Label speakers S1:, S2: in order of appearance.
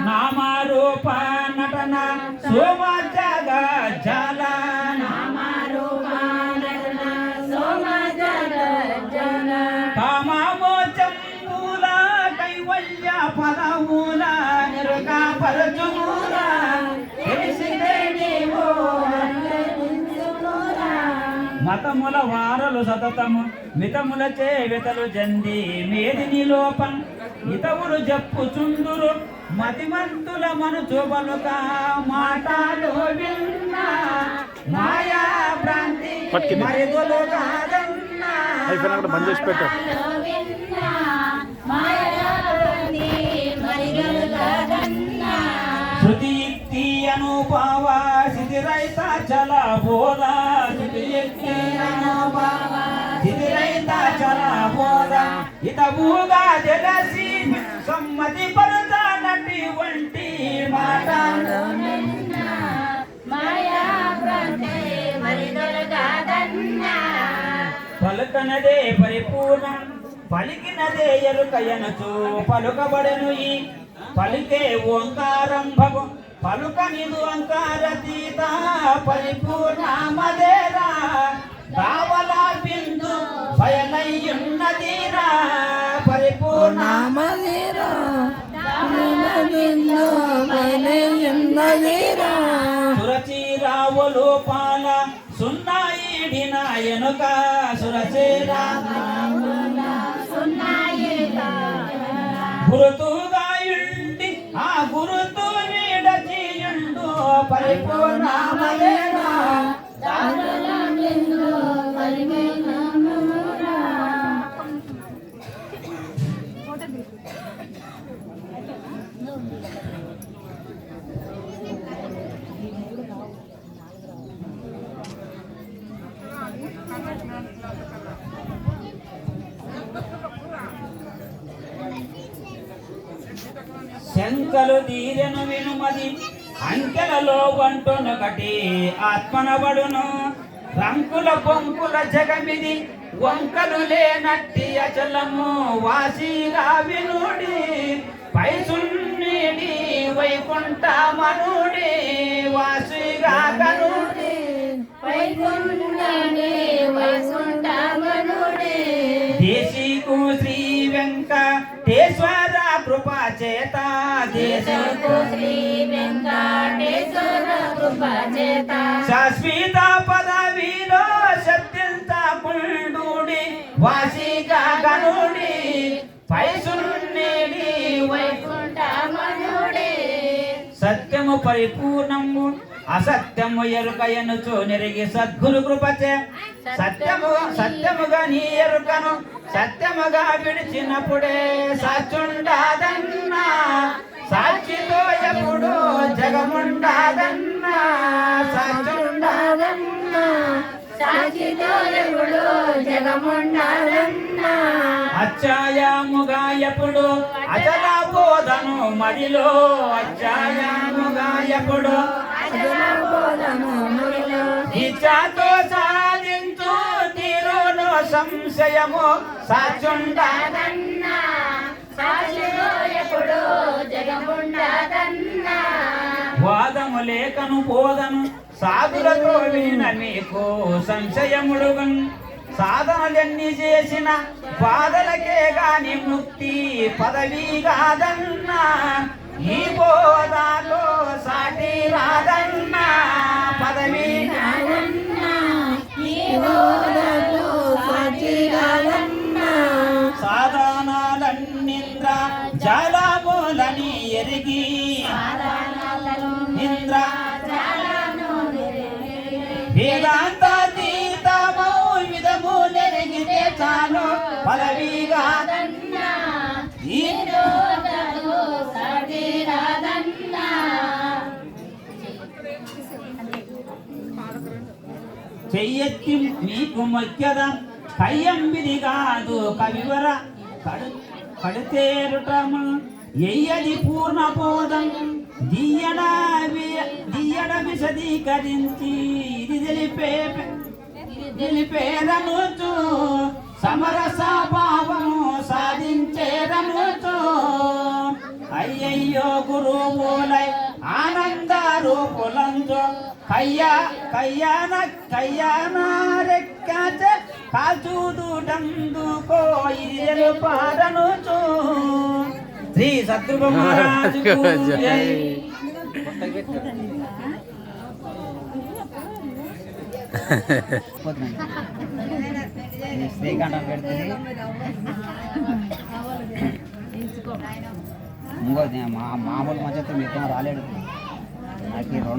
S1: నామరూప నటన సోమ జగ జల కామమోచంబూల కైవల్య పదమూల నిరుక పరచుమూల మతముల వారలు సతతము మితములచే వితలు జంది మేదిని లోపం ఇతవులు జప్పుచుందురు మతిమంతుల మనుచు బలుక మాటలు విన్నా మాయా భ్రాంతి మరిదొలు కాదన్నా
S2: బంద్ చేసి పెట్టు.
S1: శృతి యుక్తి అనుభవ సిద్ధిరైత చల బోధ శృతి యుక్తి అనుభవ సిద్ధిరైత చల బోధ ఇతవుగా జలసి సమ్మతి పరచానటి వంటి మాటలు పలుకనదే పరిపూర్ణం పలికినదే ఎరుకయనచు పలుకబడను ఈ పలికే ఓంకారం భగు పలుకనిదు ఓంకారతీత పరిపూర్ణమదేరా కావలా బిందు భయనయ్యున్నదిరా పరిపూర్ణమదేరా సురచీరావులు పాల సున్నాయిడిన ఎనుక గురుతుగాయుండి ఆ గురుతు వీడచీయుండు పరిపూర్ణమదేరా శంకలు తీరెను వినుమది అంకెలలో వంటొనొకటి ఆత్మనబడును రంకుల పొంకుల జగమిది వంకలు లేనట్టి అచలము వాసిగా వినుడి పైసున్నీడి వైకుంఠ మనుడి వాసిగా కనుడి దేశీకు శ్రీ వెంకటేశ్వర కృపా చేత శాశ్వత పదవిలో శబ్దించకుండుడి వాసిగా గనుడి పైసున్నీడి వైకుంఠ మనుడి సత్యము పరిపూర్ణము అసత్యము ఎరుకయనుచు నెరిగి సద్గురు కృపచే సత్యముగా నీ ఎరుకను సత్యముగా విడిచినప్పుడే సాక్షుండాదన్నా సాక్షితో ఎప్పుడు జగముండాదన్నా సాక్షుండాదన్నా అచ్చాయాముగా ఎప్పుడు అచల బోధను మదిలో అచ్చాయాముగా ఎప్పుడు ఇచ్చాతో సాధించు తీరును సంశయము సాక్షుండాదన్నా వాదము లేఖను బోధను సాధులతో విన మీకు సంశయముడుగన్ సాధనలెన్ని చేసిన బాధలకే గాని ముక్తి పదవి కాదన్నా ఈ బోధలో సాటి రాదన్నా పదవి సాధనాలన్నింద్ర జలములని ఎరిగి ఇంద్ర వేదాంతీతమౌ విధములెరిగితే చాలు పదవిగా చెయ్యెత్తి మీకు మొక్కద కయ్యంబిది కాదు కవివర కడితేరుటము ఎయ్యది పూర్ణ బోధం దియ్యడ విశదీకరించి ఇది తెలిపేరనుచు సమరస భావము సాధించేరనుచు అయ్యయ్యో గురువులై ఆనంద రూపులంజో కయ్యాన కాచూదుటందుకో ఇరియలు పాడనుచు శ్రీ సద్గురు మహారాజుకు జై. శ్రీకంఠం పెడుతుంది ఇంకో మామూలు మధ్య మీకు రాలేడు నాకు